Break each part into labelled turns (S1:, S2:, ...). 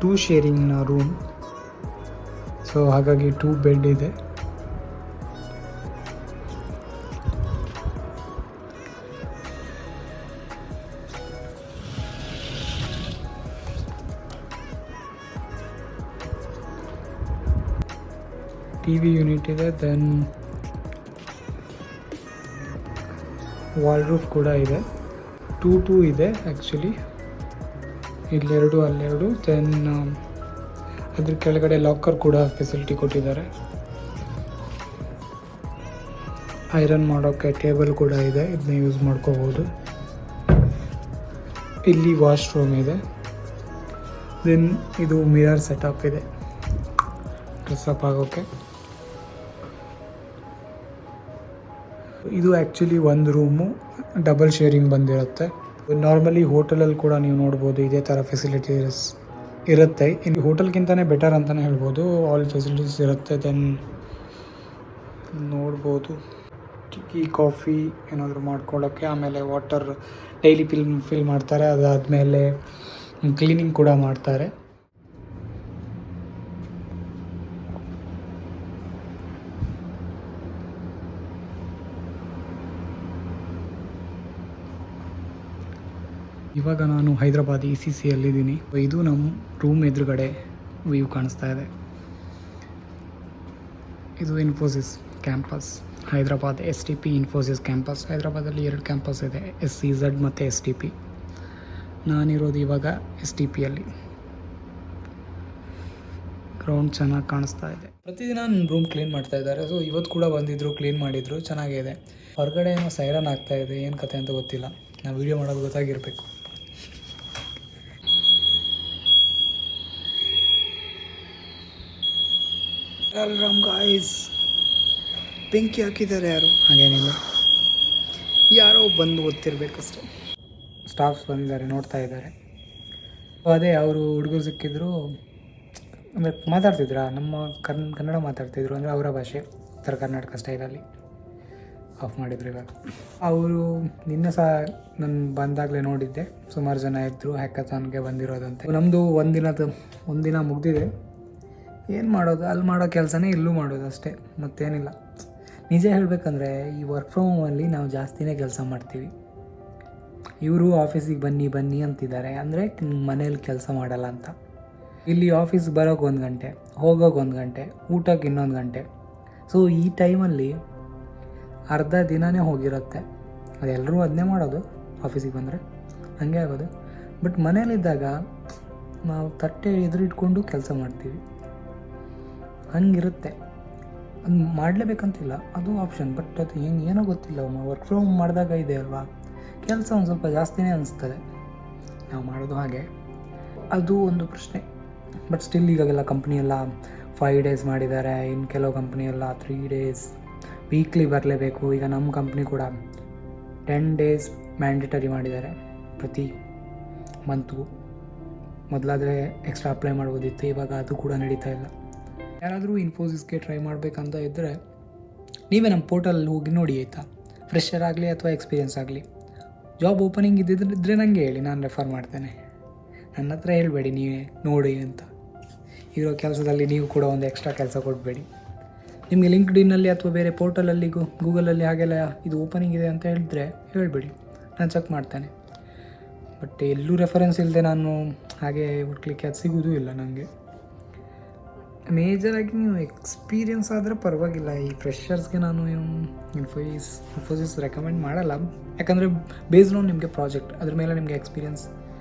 S1: 2 ಶೇರಿಂಗ್ನ room. So ಹಾಗಾಗಿ 2 bed ಇದೆ. TV unit ಇದೆ. ದೆನ್ ವಾಲ್ ರೂಫ್ ಕೂಡ ಇದೆ. 2 ಇದೆ ಆ್ಯಕ್ಚುಲಿ. ಇಲ್ಲೆರಡು ಅಲ್ಲೆರಡು. ದೆನ್ ಅದ್ರ ಕೆಳಗಡೆ ಲಾಕರ್ ಕೂಡ ಫೆಸಿಲಿಟಿ ಕೊಟ್ಟಿದ್ದಾರೆ. ಐರನ್ ಮಾಡೋಕ್ಕೆ ಟೇಬಲ್ ಕೂಡ ಇದೆ, ಇದನ್ನ ಯೂಸ್ ಮಾಡ್ಕೋಬೋದು. ಇಲ್ಲಿ ವಾಶ್ರೂಮ್ ಇದೆ. ದೆನ್ ಇದು ಮಿರರ್ ಸೆಟಪ್ ಇದೆ ಡ್ರೆಸ್ಅಪ್ ಆಗೋಕ್ಕೆ. ಇದು ಆ್ಯಕ್ಚುಲಿ ಒಂದು ರೂಮು ಡಬಲ್ ಶೇರಿಂಗ್ ಬಂದಿರುತ್ತೆ. ನಾರ್ಮಲಿ ಹೋಟೆಲಲ್ಲಿ ಕೂಡ ನೀವು ನೋಡ್ಬೋದು ಇದೇ ಥರ ಫೆಸಿಲಿಟೀಸ್ ಇರುತ್ತೆ. ಇಲ್ಲಿ ಹೋಟೆಲ್ಗಿಂತಲೇ ಬೆಟರ್ ಅಂತಲೇ ಹೇಳ್ಬೋದು. ಆಲ್ ಫೆಸಿಲಿಟೀಸ್ ಇರುತ್ತೆ. ದೆನ್ ನೋಡ್ಬೋದು ಟೀ ಕಾಫಿ ಏನಾದರೂ ಮಾಡ್ಕೊಳ್ಳೋಕ್ಕೆ. ಆಮೇಲೆ ವಾಟರ್ ಡೈಲಿ ಫಿಲ್ ಮಾಡ್ತಾರೆ. ಅದಾದಮೇಲೆ ಕ್ಲೀನಿಂಗ್ ಕೂಡ ಮಾಡ್ತಾರೆ. ಇವಾಗ ನಾನು ಹೈದರಾಬಾದ್ ECCಯಲ್ಲಿದ್ದೀನಿ. ಇದು ನಮ್ಮ ರೂಮ್ ಎದುರುಗಡೆ ವ್ಯೂ ಕಾಣಿಸ್ತಾ ಇದೆ. ಇದು Infosys campus, Hyderabad STP Infosys campus. ಹೈದರಾಬಾದಲ್ಲಿ 2 ಕ್ಯಾಂಪಸ್ ಇದೆ, SEZ ಮತ್ತು STP. ನಾನಿರೋದು ಇವಾಗ STPಯಲ್ಲಿ. ಗ್ರೌಂಡ್ ಚೆನ್ನಾಗಿ ಕಾಣಿಸ್ತಾ ಇದೆ. ಪ್ರತಿದಿನ ನನ್ನ ರೂಮ್ ಕ್ಲೀನ್ ಮಾಡ್ತಾ ಇದ್ದಾರೆ. ಸೊ ಇವತ್ತು ಕೂಡ ಬಂದಿದ್ದರು, ಕ್ಲೀನ್ ಮಾಡಿದರು, ಚೆನ್ನಾಗಿದೆ. ಹೊರಗಡೆ ಏನೋ ಸೈರನ್ ಆಗ್ತಾ ಇದೆ, ಏನು ಕತೆ ಅಂತ ಗೊತ್ತಿಲ್ಲ. ನಾವು ವೀಡಿಯೋ ಮಾಡೋದು ಗೊತ್ತಾಗಿರಬೇಕು. ರಾಮ್ ಗಾಯ್ಸ್, ಬೆಂಕಿ ಹಾಕಿದ್ದಾರೆ ಯಾರು? ಹಾಗೇನಿಲ್ಲ, ಯಾರೋ ಬಂದು ಓದ್ತಿರ್ಬೇಕಷ್ಟೆ. ಸ್ಟಾಫ್ಸ್ ಬಂದಿದ್ದಾರೆ, ನೋಡ್ತಾ ಇದ್ದಾರೆ. ಅದೇ ಅವರು ಹುಡುಗರು ಸಿಕ್ಕಿದ್ರು, ಅಂದರೆ ಮಾತಾಡ್ತಿದ್ರ ನಮ್ಮ ಕನ್ನಡ ಮಾತಾಡ್ತಿದ್ರು, ಅಂದರೆ ಅವರ ಭಾಷೆ, ಉತ್ತರ ಕರ್ನಾಟಕ ಸ್ಟೈಲಲ್ಲಿ. ಆಫ್ ಮಾಡಿದ್ರು ಇವಾಗ. ಅವರು ನಿನ್ನೆ ಸಹ ನಾನು ಬಂದಾಗಲೇ ನೋಡಿದ್ದೆ, ಸುಮಾರು ಜನ ಇದ್ದರು ಹ್ಯಾಕಥಾನ್ಗೆ ಬಂದಿರೋದಂತೆ. ನಮ್ಮದು ಒಂದಿನ ಮುಗ್ದಿದೆ. ಏನು ಮಾಡೋದು, ಅಲ್ಲಿ ಮಾಡೋ ಕೆಲಸನೇ ಇಲ್ಲೂ ಮಾಡೋದು ಅಷ್ಟೇ, ಮತ್ತೇನಿಲ್ಲ. ನಿಜ ಹೇಳಬೇಕಂದ್ರೆ ಈ ವರ್ಕ್ ಫ್ರಮ್ ಹೋಮಲ್ಲಿ ನಾವು ಜಾಸ್ತಿನೇ ಕೆಲಸ ಮಾಡ್ತೀವಿ. ಇವರು ಆಫೀಸಿಗೆ ಬನ್ನಿ ಅಂತಿದ್ದಾರೆ, ಅಂದರೆ ಮನೇಲಿ ಕೆಲಸ ಮಾಡಲ್ಲ ಅಂತ. ಇಲ್ಲಿ ಆಫೀಸ್ಗೆ ಬರೋಕ್ಕೆ 1 ಗಂಟೆ, ಹೋಗೋಕೆ 1 ಗಂಟೆ, ಊಟಕ್ಕೆ ಇನ್ನೊಂದು ಗಂಟೆ. ಸೊ ಈ ಟೈಮಲ್ಲಿ ಅರ್ಧ ದಿನವೇ ಹೋಗಿರುತ್ತೆ. ಅದೆಲ್ಲರೂ ಅದನ್ನೇ ಮಾಡೋದು ಆಫೀಸಿಗೆ ಬಂದರೆ, ಹಾಗೆ ಆಗೋದು. ಬಟ್ ಮನೇಲಿದ್ದಾಗ ನಾವು ತಟ್ಟೆ ಎದುರಿಟ್ಕೊಂಡು ಕೆಲಸ ಮಾಡ್ತೀವಿ, ಹಂಗಿರುತ್ತೆ. ಅದು ಮಾಡಲೇಬೇಕಂತಿಲ್ಲ, ಅದು ಆಪ್ಷನ್. ಬಟ್ ಅದು ಏನೋ ಗೊತ್ತಿಲ್ಲ, ವರ್ಕ್ ಫ್ರಮ್ ಹೋಮ್ ಮಾಡಿದಾಗ ಇದೆ ಅಲ್ವಾ, ಕೆಲಸ ಒಂದು ಸ್ವಲ್ಪ ಜಾಸ್ತಿನೇ ಅನಿಸ್ತದೆ ನಾವು ಮಾಡೋದು. ಹಾಗೆ ಅದು ಒಂದು ಪ್ರಶ್ನೆ. ಬಟ್ ಸ್ಟಿಲ್ ಈಗಾಗೆಲ್ಲ ಕಂಪ್ನಿಯೆಲ್ಲ 5 ಡೇಸ್ ಮಾಡಿದ್ದಾರೆ. ಇನ್ನು ಕೆಲವು ಕಂಪ್ನಿಯೆಲ್ಲ 3 ಡೇಸ್ ವೀಕ್ಲಿ ಬರಲೇಬೇಕು. ಈಗ ನಮ್ಮ ಕಂಪ್ನಿ ಕೂಡ 10 ಡೇಸ್ ಮ್ಯಾಂಡೇಟರಿ ಮಾಡಿದ್ದಾರೆ ಪ್ರತಿ ಮಂತ್ಗೂ. ಮೊದಲಾದರೆ ಎಕ್ಸ್ಟ್ರಾ ಅಪ್ಲೈ ಮಾಡ್ಬೋದಿತ್ತು, ಇವಾಗ ಅದು ಕೂಡ ನಡೀತಾ ಇಲ್ಲ. ಯಾರಾದರೂ ಇನ್ಫೋಸಿಸ್ಗೆ ಟ್ರೈ ಮಾಡಬೇಕಂತ ಇದ್ದರೆ ನೀವೇ ನಮ್ಮ ಪೋರ್ಟಲಲ್ಲಿ ಹೋಗಿ ನೋಡಿ, ಆಯಿತಾ? ಫ್ರೆಷರ್ ಆಗಲಿ ಅಥವಾ ಎಕ್ಸ್ಪೀರಿಯನ್ಸ್ ಆಗಲಿ, ಜಾಬ್ ಓಪನಿಂಗ್ ಇದ್ದಿದ್ರೆ ನನಗೆ ಹೇಳಿ, ನಾನು ರೆಫರ್ ಮಾಡ್ತೇನೆ. ನನ್ನ ಹತ್ರ ಹೇಳಬೇಡಿ ನೀವೇ ನೋಡಿ ಅಂತ. ಇರೋ ಕೆಲಸದಲ್ಲಿ ನೀವು ಕೂಡ ಒಂದು ಎಕ್ಸ್ಟ್ರಾ ಕೆಲಸ ಕೊಡಬೇಡಿ. ನಿಮಗೆ ಲಿಂಕ್ಡ್ಇನ್ನಲ್ಲಿ ಅಥವಾ ಬೇರೆ ಪೋರ್ಟಲಲ್ಲಿ ಗೂಗಲಲ್ಲಿ ಹಾಗೆಲ್ಲ ಇದು ಓಪನಿಂಗ್ ಇದೆ ಅಂತ ಹೇಳಿದ್ರೆ ಹೇಳಬೇಡಿ, ನಾನು ಚೆಕ್ ಮಾಡ್ತೇನೆ. ಬಟ್ ಎಲ್ಲೂ ರೆಫರೆನ್ಸ್ ಇಲ್ಲದೆ ನಾನು ಹಾಗೆ ಹುಡ್ಕ್ಲಿಕ್ಕೆ ಅದು ಸಿಗೋದೂ ಇಲ್ಲ ನನಗೆ. ಮೇಜರಾಗಿ ನೀವು ಎಕ್ಸ್ಪೀರಿಯನ್ಸ್ ಆದರೆ ಪರವಾಗಿಲ್ಲ. ಈ ಫ್ರೆಷರ್ಸ್ಗೆ ನಾನು ಇನ್ಫೋಸಿಸ್ ರೆಕಮೆಂಡ್ ಮಾಡಲ್ಲ. ಯಾಕಂದರೆ ಬೇಸ್ಡ್ ಆನ್ ನಿಮಗೆ ಪ್ರಾಜೆಕ್ಟ್, ಅದ್ರ ಮೇಲೆ ನಿಮಗೆ ಎಕ್ಸ್ಪೀರಿಯನ್ಸ್,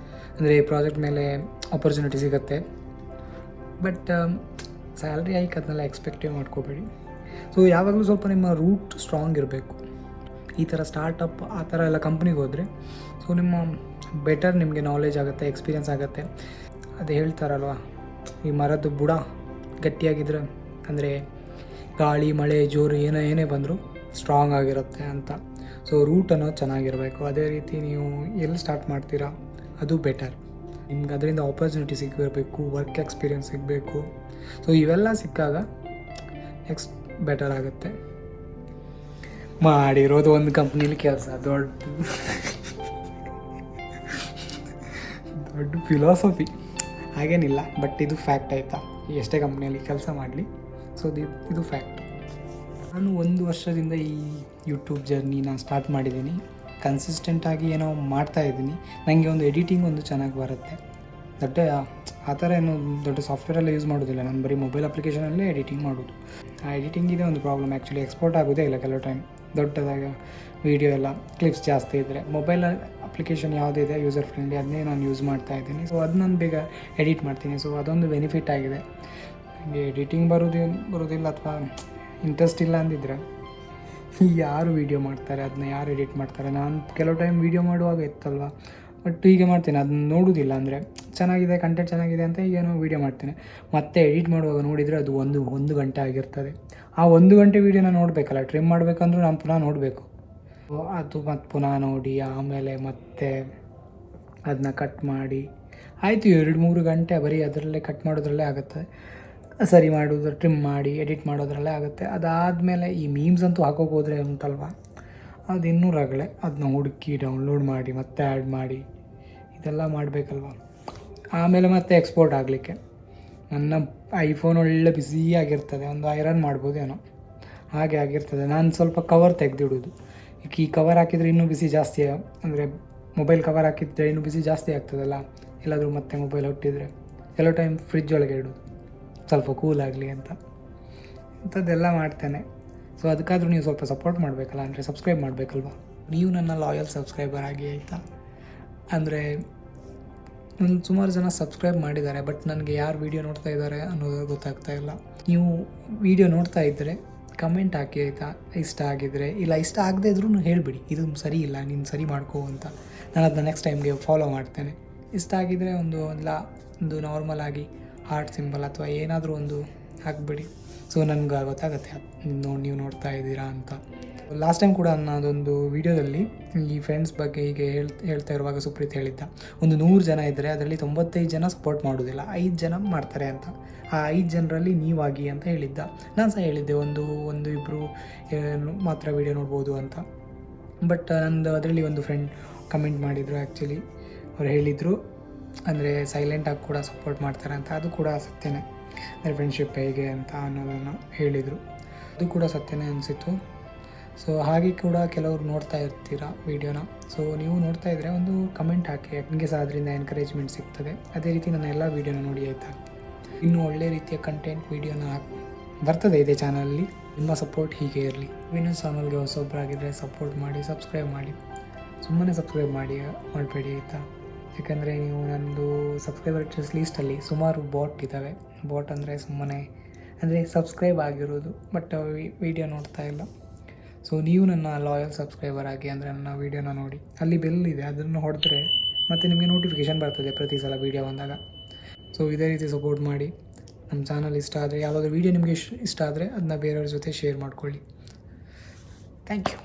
S1: ಅಂದರೆ ಪ್ರಾಜೆಕ್ಟ್ ಮೇಲೆ ಆಪರ್ಚುನಿಟಿ ಸಿಗುತ್ತೆ. ಬಟ್ ಸ್ಯಾಲ್ರಿ ಹೈಕ್ ಅದನ್ನೆಲ್ಲ ಎಕ್ಸ್ಪೆಕ್ಟೇ ಮಾಡ್ಕೋಬೇಡಿ. ಸೊ ಯಾವಾಗಲೂ ಸ್ವಲ್ಪ ನಿಮ್ಮ ರೂಟ್ ಸ್ಟ್ರಾಂಗ್ ಇರಬೇಕು. ಈ ಥರ ಸ್ಟಾರ್ಟಪ್ ಆ ಥರ ಎಲ್ಲ ಕಂಪ್ನಿಗೆ ಹೋದರೆ ಸೊ ನಿಮ್ಮ ಬೆಟರ್, ನಿಮಗೆ ನಾಲೆಜ್ ಆಗುತ್ತೆ, ಎಕ್ಸ್ಪೀರಿಯನ್ಸ್ ಆಗುತ್ತೆ. ಅದೇ ಹೇಳ್ತಾರಲ್ವ, ಈ ಮರದ ಬುಡ ಗಟ್ಟಿಯಾಗಿದ್ರೆ, ಅಂದರೆ ಗಾಳಿ ಮಳೆ ಜೋರು ಏನೇ ಬಂದರೂ ಸ್ಟ್ರಾಂಗ್ ಆಗಿರುತ್ತೆ ಅಂತ. ಸೊ ರೂಟ್ ಅನ್ನೋದು ಚೆನ್ನಾಗಿರಬೇಕು. ಅದೇ ರೀತಿ ನೀವು ಎಲ್ಲಿ ಸ್ಟಾರ್ಟ್ ಮಾಡ್ತೀರಾ ಅದು ಬೆಟರ್. ನಿಮ್ಗೆ ಅದರಿಂದ ಆಪರ್ಚುನಿಟಿ ಸಿಗಬೇಕು, ವರ್ಕ್ ಎಕ್ಸ್ಪೀರಿಯನ್ಸ್ ಸಿಗಬೇಕು. ಸೊ ಇವೆಲ್ಲ ಸಿಕ್ಕಾಗ ನೆಕ್ಸ್ಟ್ ಬೆಟರ್ ಆಗುತ್ತೆ. ಮಾಡಿರೋದು ಒಂದು ಕಂಪ್ನೀಲಿ ಕೆಲಸ ದೊಡ್ಡ ಫಿಲಾಸಫಿ. ಹಾಗೇನಿಲ್ಲ, ಬಟ್ ಇದು ಫ್ಯಾಕ್ಟ್ ಆಯಿತಾ, ಎಷ್ಟೇ ಕಂಪ್ನಿಯಲ್ಲಿ ಕೆಲಸ ಮಾಡಲಿ. ಸೊ ಇದು ಫ್ಯಾಕ್ಟ್. ನಾನು 1 ವರ್ಷದಿಂದ ಈ ಯೂಟ್ಯೂಬ್ ಜರ್ನಿನ ಸ್ಟಾರ್ಟ್ ಮಾಡಿದ್ದೀನಿ. ಕನ್ಸಿಸ್ಟೆಂಟಾಗಿ ಏನೋ ಮಾಡ್ತಾಯಿದ್ದೀನಿ. ನನಗೆ ಒಂದು ಎಡಿಟಿಂಗ್ ಒಂದು ಚೆನ್ನಾಗಿ ಬರುತ್ತೆ. ದೊಡ್ಡ ಆ ಥರ ಏನು ದೊಡ್ಡ ಸಾಫ್ಟ್ವೇರೆಲ್ಲ ಯೂಸ್ ಮಾಡೋದಿಲ್ಲ, ನಾನು ಬರೀ ಮೊಬೈಲ್ ಅಪ್ಲಿಕೇಶನಲ್ಲೇ ಎಡಿಟಿಂಗ್ ಮಾಡೋದು. ಆ ಎಡಿಟಿಂಗಿದೆ ಒಂದು ಪ್ರಾಬ್ಲಮ್, ಆ್ಯಕ್ಚುಲಿ ಎಕ್ಸ್ಪೋರ್ಟ್ ಆಗೋದೇ ಇಲ್ಲ ಕೆಲವು ಟೈಮ್. ದೊಡ್ಡದಾಗ ವೀಡಿಯೋ ಎಲ್ಲ ಕ್ಲಿಪ್ಸ್ ಜಾಸ್ತಿ ಇದ್ದರೆ ಮೊಬೈಲ್ ಅಪ್ಲಿಕೇಶನ್ ಯಾವುದಿದೆ ಯೂಸರ್ ಫ್ರೆಂಡ್ಲಿ ಅದನ್ನೇ ನಾನು ಯೂಸ್ ಮಾಡ್ತಾಯಿದ್ದೀನಿ. ಸೊ ಅದು ನಾನು ಬೇಗ ಎಡಿಟ್ ಮಾಡ್ತೀನಿ. ಸೊ ಅದೊಂದು ಬೆನಿಫಿಟ್ ಆಗಿದೆ. ನನಗೆ ಎಡಿಟಿಂಗ್ ಬರೋದಿಲ್ಲ ಅಥವಾ ಇಂಟ್ರೆಸ್ಟ್ ಇಲ್ಲ ಅಂದಿದ್ರೆ ಯಾರು ವೀಡಿಯೋ ಮಾಡ್ತಾರೆ, ಅದನ್ನ ಯಾರು ಎಡಿಟ್ ಮಾಡ್ತಾರೆ? ನಾನು ಕೆಲವು ಟೈಮ್ ವೀಡಿಯೋ ಮಾಡುವಾಗ ಇತ್ತಲ್ವ, ಬಟ್ ಹೀಗೆ ಮಾಡ್ತೀನಿ, ಅದನ್ನ ನೋಡೋದಿಲ್ಲ. ಅಂದರೆ ಚೆನ್ನಾಗಿದೆ, ಕಂಟೆಂಟ್ ಚೆನ್ನಾಗಿದೆ ಅಂತ ಈಗೇನೋ ವೀಡಿಯೋ ಮಾಡ್ತೀನಿ, ಮತ್ತೆ ಎಡಿಟ್ ಮಾಡುವಾಗ ನೋಡಿದರೆ ಅದು ಒಂದು ಗಂಟೆ ಆಗಿರ್ತದೆ. ಆ 1 ಗಂಟೆ ವೀಡಿಯೋನ ನೋಡಬೇಕಲ್ಲ, ಟ್ರಿಮ್ ಮಾಡಬೇಕಂದ್ರೂ ನಾನು ಪುನಃ ನೋಡಬೇಕು. ಅದು ಮತ್ತು ಪುನಃ ನೋಡಿ ಆಮೇಲೆ ಮತ್ತೆ ಅದನ್ನ ಕಟ್ ಮಾಡಿ ಆಯಿತು 2-3 ಗಂಟೆ ಬರೀ ಅದರಲ್ಲೇ ಕಟ್ ಮಾಡೋದ್ರಲ್ಲೇ ಆಗುತ್ತೆ. ಸರಿ ಮಾಡೋದು, ಟ್ರಿಮ್ ಮಾಡಿ ಎಡಿಟ್ ಮಾಡೋದ್ರಲ್ಲೇ ಆಗುತ್ತೆ. ಅದಾದಮೇಲೆ ಈ ಮೀಮ್ಸ್ ಅಂತೂ ಹಾಕೋಕೆ ಹೋದರೆ ಉಂಟಲ್ವ, ಅದು ಇನ್ನೂ ರಗಳೆ. ಅದನ್ನ ಹುಡುಕಿ ಡೌನ್ಲೋಡ್ ಮಾಡಿ ಮತ್ತೆ ಆ್ಯಡ್ ಮಾಡಿ ಇದೆಲ್ಲ ಮಾಡಬೇಕಲ್ವ. ಆಮೇಲೆ ಮತ್ತೆ ಎಕ್ಸ್ಪೋರ್ಟ್ ಆಗಲಿಕ್ಕೆ ನನ್ನ ಐಫೋನ್ ಒಳ್ಳೆ ಬಿಸಿಯಾಗಿರ್ತದೆ, ಒಂದು ಐರನ್ ಮಾಡ್ಬೋದೇನೋ ಹಾಗೆ ಆಗಿರ್ತದೆ. ನಾನು ಸ್ವಲ್ಪ ಕವರ್ ತೆಗೆದಿಡೋದು. ಈ ಕವರ್ ಹಾಕಿದರೆ ಇನ್ನೂ ಬಿಸಿ ಜಾಸ್ತಿ, ಅಂದರೆ ಮೊಬೈಲ್ ಕವರ್ ಹಾಕಿದರೆ ಇನ್ನೂ ಬಿಸಿ ಜಾಸ್ತಿ ಆಗ್ತದಲ್ಲ, ಎಲ್ಲಾದರೂ ಮತ್ತೆ ಮೊಬೈಲ್ ಹುಟ್ಟಿದರೆ. ಕೆಲವು ಟೈಮ್ ಫ್ರಿಜ್ ಒಳಗೆ ಇಡೋದು ಸ್ವಲ್ಪ ಕೂಲ್ ಆಗಲಿ ಅಂತ, ಇಂಥದ್ದೆಲ್ಲ ಮಾಡ್ತೇನೆ. ಸೊ ಅದಕ್ಕಾದರೂ ನೀವು ಸ್ವಲ್ಪ ಸಪೋರ್ಟ್ ಮಾಡಬೇಕಲ್ಲ, ಅಂದರೆ ಸಬ್ಸ್ಕ್ರೈಬ್ ಮಾಡಬೇಕಲ್ವ. ನೀವು ನನ್ನ ಲಾಯಲ್ ಸಬ್ಸ್ಕ್ರೈಬರ್ ಆಗಿ ಆಯಿತಾ. ಅಂದರೆ ನನ್ನ ಸುಮಾರು ಜನ ಸಬ್ಸ್ಕ್ರೈಬ್ ಮಾಡಿದ್ದಾರೆ, ಬಟ್ ನನಗೆ ಯಾರು ವೀಡಿಯೋ ನೋಡ್ತಾ ಇದ್ದಾರೆ ಅನ್ನೋದು ಗೊತ್ತಾಗ್ತಾ ಇಲ್ಲ. ನೀವು ವೀಡಿಯೋ ನೋಡ್ತಾ ಇದ್ದರೆ ಕಮೆಂಟ್ ಹಾಕಿ ಆಯಿತಾ, ಇಷ್ಟ ಆಗಿದ್ದರೆ. ಇಲ್ಲ ಇಷ್ಟ ಆಗದೇ ಇದ್ರೂ ಹೇಳಿಬಿಡಿ, ಇದು ಸರಿ ಇಲ್ಲ, ನೀನು ಸರಿ ಮಾಡ್ಕೋ ಅಂತ. ನಾನು ಅದನ್ನ ನೆಕ್ಸ್ಟ್ ಟೈಮ್ಗೆ ಫಾಲೋ ಮಾಡ್ತೇನೆ. ಇಷ್ಟ ಆಗಿದ್ದರೆ ಒಂದು ನಾರ್ಮಲ್ ಆಗಿ ಹಾರ್ಟ್ ಸಿಂಬಲ್ ಅಥವಾ ಏನಾದರೂ ಒಂದು ಹಾಕ್ಬಿಡಿ. ಸೊ ನನಗೆ ಗೊತ್ತಾಗುತ್ತೆ ನೀವು ನೋಡ್ತಾ ಇದ್ದೀರಾ ಅಂತ. ಲಾಸ್ಟ್ ಟೈಮ್ ಕೂಡ ನನ್ನದೊಂದು ವೀಡಿಯೋದಲ್ಲಿ ಈ ಫ್ರೆಂಡ್ಸ್ ಬಗ್ಗೆ ಹೀಗೆ ಹೇಳ್ತಾ ಇರುವಾಗ ಸುಪ್ರೀತ್ ಹೇಳಿದ್ದ, ಒಂದು 100 ಜನ ಇದ್ದರೆ ಅದರಲ್ಲಿ 95 ಜನ ಸಪೋರ್ಟ್ ಮಾಡೋದಿಲ್ಲ, 5 ಜನ ಮಾಡ್ತಾರೆ ಅಂತ. ಆ 5 ಜನರಲ್ಲಿ ನೀವಾಗಿ ಅಂತ ಹೇಳಿದ್ದ. ನಾನು ಸಹ ಹೇಳಿದ್ದೆ ಒಂದು ಇಬ್ಬರು ಮಾತ್ರ ವೀಡಿಯೋ ನೋಡ್ಬೋದು ಅಂತ. ಬಟ್ ನಂದು ಅದರಲ್ಲಿ ಒಂದು ಫ್ರೆಂಡ್ ಕಮೆಂಟ್ ಮಾಡಿದರು. ಆ್ಯಕ್ಚುಲಿ ಅವ್ರು ಹೇಳಿದರು, ಅಂದರೆ ಸೈಲೆಂಟಾಗಿ ಕೂಡ ಸಪೋರ್ಟ್ ಮಾಡ್ತಾರೆ ಅಂತ. ಅದು ಕೂಡ ಸತ್ಯನೇ, ಅಂದರೆ ಫ್ರೆಂಡ್ಶಿಪ್ ಹೇಗೆ ಅಂತ ಅನ್ನೋದನ್ನು ಹೇಳಿದರು. ಅದು ಕೂಡ ಸತ್ಯನೇ ಅನಿಸಿತು. ಸೊ ಹಾಗೆ ಕೂಡ ಕೆಲವರು ನೋಡ್ತಾ ಇರ್ತೀರ ವೀಡಿಯೋನ. ಸೊ ನೀವು ನೋಡ್ತಾ ಇದ್ದರೆ ಒಂದು ಕಮೆಂಟ್ ಹಾಕಿ, ನಿಮಗೆ ಸಹ ಅದರಿಂದ ಎನ್ಕರೇಜ್ಮೆಂಟ್ ಸಿಗ್ತದೆ. ಅದೇ ರೀತಿ ನನ್ನ ಎಲ್ಲ ವೀಡಿಯೋನ ನೋಡಿ ಆಯಿತಾ. ಇನ್ನೂ ಒಳ್ಳೆ ರೀತಿಯ ಕಂಟೆಂಟ್ ವೀಡಿಯೋನ ಬರ್ತದೆ ಇದೇ ಚಾನಲಲ್ಲಿ. ನಿಮ್ಮ ಸಪೋರ್ಟ್ ಹೀಗೆ ಇರಲಿ. ಇನ್ನೂ ಚಾನಲ್ಗೆ ಹೊಸೊಬ್ಬರಾಗಿದ್ದರೆ ಸಪೋರ್ಟ್ ಮಾಡಿ, ಸಬ್ಸ್ಕ್ರೈಬ್ ಮಾಡಿ. ಸುಮ್ಮನೆ ಸಬ್ಸ್ಕ್ರೈಬ್ ಮಾಡಬೇಡಿ ಆಯಿತಾ. ಯಾಕಂದರೆ ನೀವು ನನ್ನದು ಸಬ್ಸ್ಕ್ರೈಬರ್ ಲೀಸ್ಟಲ್ಲಿ ಸುಮಾರು ಬಾಟ್ ಇದ್ದಾವೆ. ಬಾಟ್ ಅಂದರೆ ಸುಮ್ಮನೆ ಅಂದರೆ ಸಬ್ಸ್ಕ್ರೈಬ್ ಆಗಿರೋದು, ಬಟ್ ವೀಡಿಯೋ ನೋಡ್ತಾ ಇಲ್ಲ. ಸೊ ನೀವು ನನ್ನ ಲಾಯಲ್ ಸಬ್ಸ್ಕ್ರೈಬರ್ ಆಗಿ, ಅಂದರೆ ನನ್ನ ವೀಡಿಯೋನ ನೋಡಿ, ಅಲ್ಲಿ ಬೆಲ್ ಇದೆ, ಅದನ್ನು ಹೊಡೆದ್ರೆ ಮತ್ತು ನಿಮಗೆ ನೋಟಿಫಿಕೇಷನ್ ಬರ್ತದೆ ಪ್ರತಿ ಸಲ ವೀಡಿಯೋ ಬಂದಾಗ. ಸೊ ಇದೇ ರೀತಿ ಸಪೋರ್ಟ್ ಮಾಡಿ. ನಮ್ಮ ಚಾನಲ್ ಇಷ್ಟ ಆದರೆ, ಯಾವುದಾದ್ರೂ ವೀಡಿಯೋ ನಿಮಗೆ ಇಷ್ಟ ಆದರೆ ಅದನ್ನ ಬೇರೆಯವ್ರ ಜೊತೆ ಶೇರ್ ಮಾಡ್ಕೊಳ್ಳಿ. Thank you.